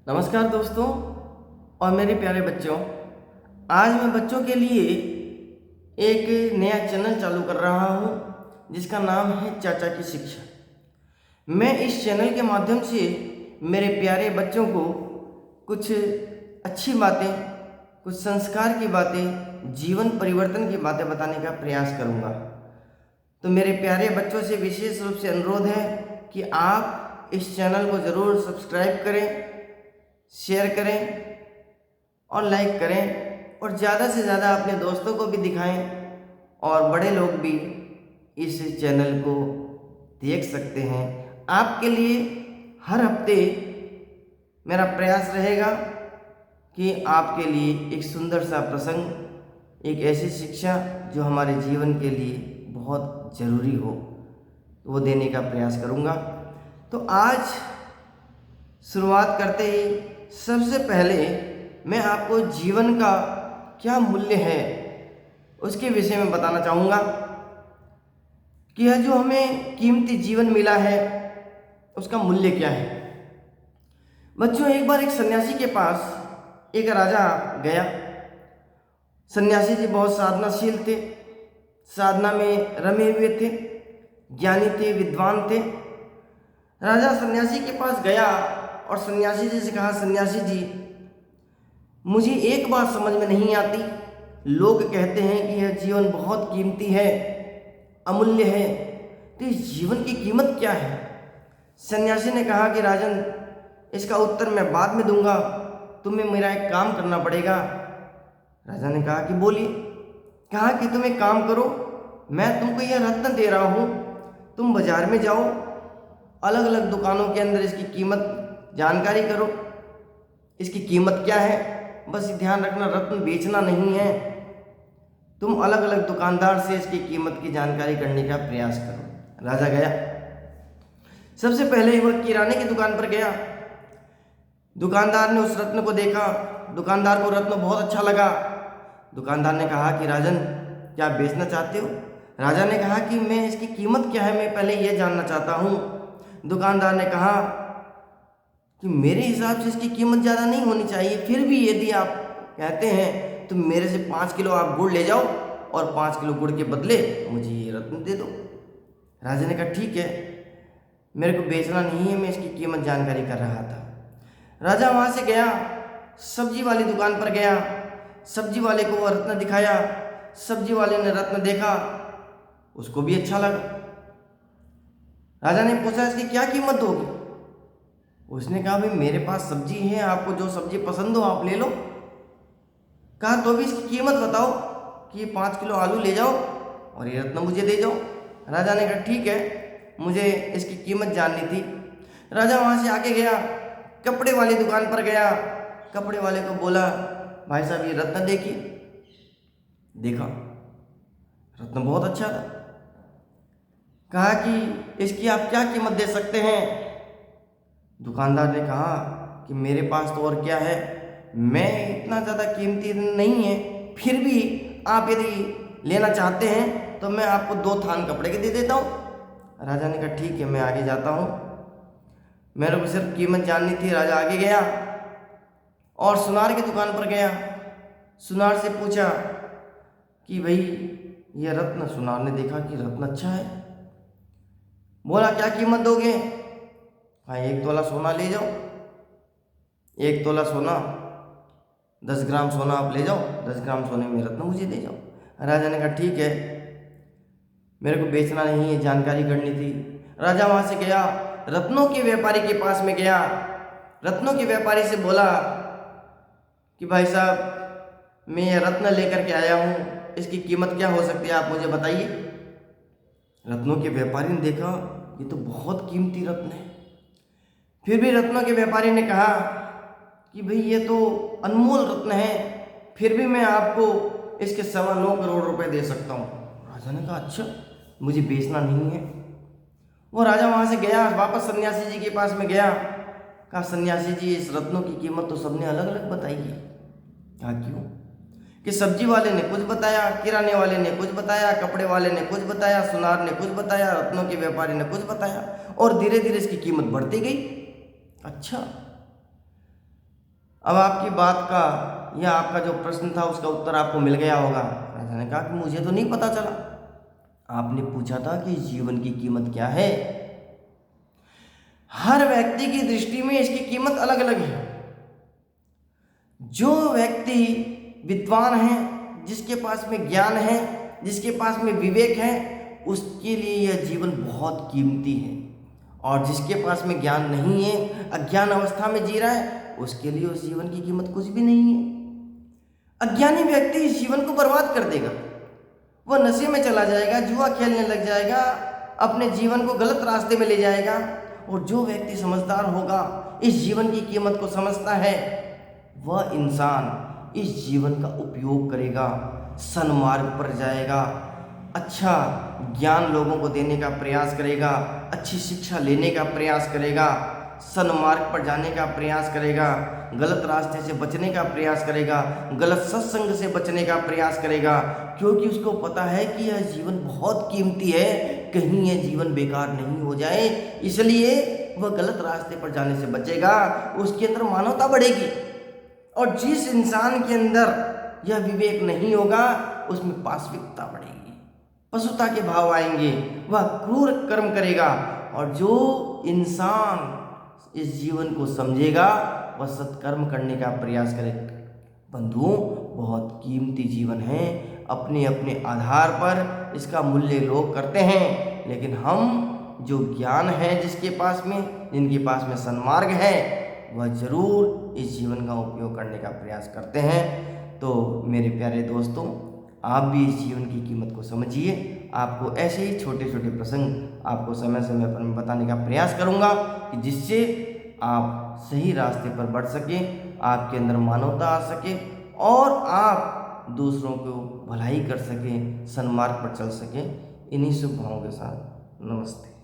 नमस्कार दोस्तों और मेरे प्यारे बच्चों। आज मैं बच्चों के लिए एक नया चैनल चालू कर रहा हूँ जिसका नाम है चाचा की शिक्षा। मैं इस चैनल के माध्यम से मेरे प्यारे बच्चों को कुछ अच्छी बातें, कुछ संस्कार की बातें, जीवन परिवर्तन की बातें बताने का प्रयास करूँगा। तो मेरे प्यारे बच्चों से विशेष रूप से अनुरोध है कि आप इस चैनल को ज़रूर सब्सक्राइब करें, शेयर करें और लाइक करें और ज़्यादा से ज़्यादा अपने दोस्तों को भी दिखाएं और बड़े लोग भी इस चैनल को देख सकते हैं। आपके लिए हर हफ्ते मेरा प्रयास रहेगा कि आपके लिए एक सुंदर सा प्रसंग, एक ऐसी शिक्षा जो हमारे जीवन के लिए बहुत ज़रूरी हो, वो देने का प्रयास करूँगा। तो आज शुरुआत करते ही सबसे पहले मैं आपको जीवन का क्या मूल्य है उसके विषय में बताना चाहूँगा कि यह जो हमें कीमती जीवन मिला है उसका मूल्य क्या है। बच्चों, एक बार एक सन्यासी के पास एक राजा गया। सन्यासी जी बहुत साधनाशील थे, साधना में रमे हुए थे, ज्ञानी थे, विद्वान थे। राजा सन्यासी के पास गया और सन्यासी जी से कहा, सन्यासी जी, मुझे एक बात समझ में नहीं आती। लोग कहते हैं कि यह जीवन बहुत कीमती है, अमूल्य है, तो इस जीवन की कीमत क्या है? सन्यासी ने कहा कि राजन, इसका उत्तर मैं बाद में दूंगा, तुम्हें मेरा एक काम करना पड़ेगा। राजा ने कहा कि बोलिए। कहा कि तुम एक काम करो, मैं तुमको यह रत्न दे रहा हूँ, तुम बाजार में जाओ, अलग अलग दुकानों के अंदर इसकी कीमत जानकारी करो, इसकी कीमत क्या है। बस ध्यान रखना, रत्न बेचना नहीं है, तुम अलग अलग दुकानदार से इसकी कीमत की जानकारी करने का प्रयास करो। राजा गया। सबसे पहले वह किराने की दुकान पर गया। दुकानदार ने उस रत्न को देखा, दुकानदार को रत्न बहुत अच्छा लगा। दुकानदार ने कहा कि राजन, क्या आप बेचना चाहते हो? राजा ने कहा कि मैं इसकी कीमत क्या है, मैं पहले यह जानना चाहता हूँ। दुकानदार ने कहा कि मेरे हिसाब से इसकी कीमत ज़्यादा नहीं होनी चाहिए, फिर भी यदि आप कहते हैं तो मेरे से 5 किलो आप गुड़ ले जाओ और 5 किलो गुड़ के बदले मुझे ये रत्न दे दो। राजा ने कहा ठीक है, मेरे को बेचना नहीं है, मैं इसकी कीमत जानकारी कर रहा था। राजा वहाँ से गया, सब्जी वाली दुकान पर गया, सब्जी वाले को वह रत्न दिखाया। सब्जी वाले ने रत्न देखा, उसको भी अच्छा लगा। राजा ने पूछा, इसकी क्या कीमत होगी? उसने कहा, भाई मेरे पास सब्जी है, आपको जो सब्जी पसंद हो आप ले लो। कहा तो भी इसकी कीमत बताओ कि 5 किलो आलू ले जाओ और ये रत्न मुझे दे जाओ। राजा ने कहा ठीक है, मुझे इसकी कीमत जाननी थी। राजा वहाँ से आगे गया, कपड़े वाली दुकान पर गया। कपड़े वाले को बोला, भाई साहब ये रत्न देखिए। देखा, रत्न बहुत अच्छा था। कहा कि इसकी आप क्या कीमत दे सकते हैं? दुकानदार ने कहा कि मेरे पास तो और क्या है, मैं इतना ज़्यादा कीमती नहीं है, फिर भी आप यदि लेना चाहते हैं तो मैं आपको 2 थान कपड़े के दे देता हूँ। राजा ने कहा ठीक है, मैं आगे जाता हूँ, मेरे को सिर्फ कीमत जाननी थी। राजा आगे गया और सुनार की दुकान पर गया। सुनार से पूछा कि भाई ये रत्न, सुनार ने देखा कि रत्न अच्छा है। बोला क्या कीमत दोगे? हाँ, 1 तोला सोना ले जाओ। 1 तोला सोना, 10 ग्राम सोना आप ले जाओ, 10 ग्राम सोने में रत्न मुझे दे जाओ। राजा ने कहा ठीक है, मेरे को बेचना नहीं है, जानकारी करनी थी। राजा वहाँ से गया, रत्नों के व्यापारी के पास में गया। रत्नों के व्यापारी से बोला कि भाई साहब, मैं ये रत्न लेकर के आया हूँ, इसकी कीमत क्या हो सकती है, आप मुझे बताइए। रत्नों के व्यापारी ने देखा ये तो बहुत कीमती रत्न है। फिर भी रत्नों के व्यापारी ने कहा कि भाई ये तो अनमोल रत्न है, फिर भी मैं आपको इसके 9.25 करोड़ रुपए दे सकता हूँ। राजा ने कहा अच्छा, मुझे बेचना नहीं है। वो राजा वहाँ से गया, वापस सन्यासी जी के पास में गया। कहा सन्यासी जी, इस रत्नों की कीमत तो सबने अलग अलग बताई है। कहा क्यों? कि सब्जी वाले ने कुछ बताया, किराने वाले ने कुछ बताया, कपड़े वाले ने कुछ बताया, सुनार ने कुछ बताया, रत्नों के व्यापारी ने कुछ बताया, और धीरे धीरे इसकी कीमत बढ़ती गई। अच्छा, अब आपकी बात का या आपका जो प्रश्न था उसका उत्तर आपको मिल गया होगा। राजा ने कहा कि मुझे तो नहीं पता चला। आपने पूछा था कि जीवन की कीमत क्या है। हर व्यक्ति की दृष्टि में इसकी कीमत अलग अलग है। जो व्यक्ति विद्वान है, जिसके पास में ज्ञान है, जिसके पास में विवेक है, उसके लिए यह जीवन बहुत कीमती है। और जिसके पास में ज्ञान नहीं है, अज्ञान अवस्था में जी रहा है, उसके लिए उस जीवन की कीमत कुछ भी नहीं है। अज्ञानी व्यक्ति इस जीवन को बर्बाद कर देगा। वह नशे में चला जाएगा, जुआ खेलने लग जाएगा, अपने जीवन को गलत रास्ते में ले जाएगा। और जो व्यक्ति समझदार होगा, इस जीवन की कीमत को समझता है, वह इंसान इस जीवन का उपयोग करेगा, सन्मार्ग पर जाएगा, अच्छा ज्ञान लोगों को देने का प्रयास करेगा, अच्छी शिक्षा लेने का प्रयास करेगा, सन्मार्ग पर जाने का प्रयास करेगा, गलत रास्ते से बचने का प्रयास करेगा, गलत सत्संग से बचने का प्रयास करेगा, क्योंकि उसको पता है कि यह जीवन बहुत कीमती है, कहीं यह जीवन बेकार नहीं हो जाए। इसलिए वह गलत रास्ते पर जाने से बचेगा, उसके अंदर मानवता बढ़ेगी। और जिस इंसान के अंदर यह विवेक नहीं होगा, उसमें पाशविकता बढ़ेगी, पशुता के भाव आएंगे, वह क्रूर कर्म करेगा। और जो इंसान इस जीवन को समझेगा, वह सत्कर्म करने का प्रयास करेगा। बंधुओं, बहुत कीमती जीवन है। अपने अपने आधार पर इसका मूल्य लोग करते हैं, लेकिन हम जो ज्ञान है जिसके पास में, जिनके पास में सन्मार्ग है, वह जरूर इस जीवन का उपयोग करने का प्रयास करते हैं। तो मेरे प्यारे दोस्तों, आप भी इस जीवन की कीमत को समझिए। आपको ऐसे ही छोटे छोटे प्रसंग आपको समय समय पर मैं बताने का प्रयास करूंगा कि जिससे आप सही रास्ते पर बढ़ सकें, आपके अंदर मानवता आ सके और आप दूसरों को भलाई कर सकें, सन्मार्ग पर चल सकें। इन्हीं शुभ भावों के साथ नमस्ते।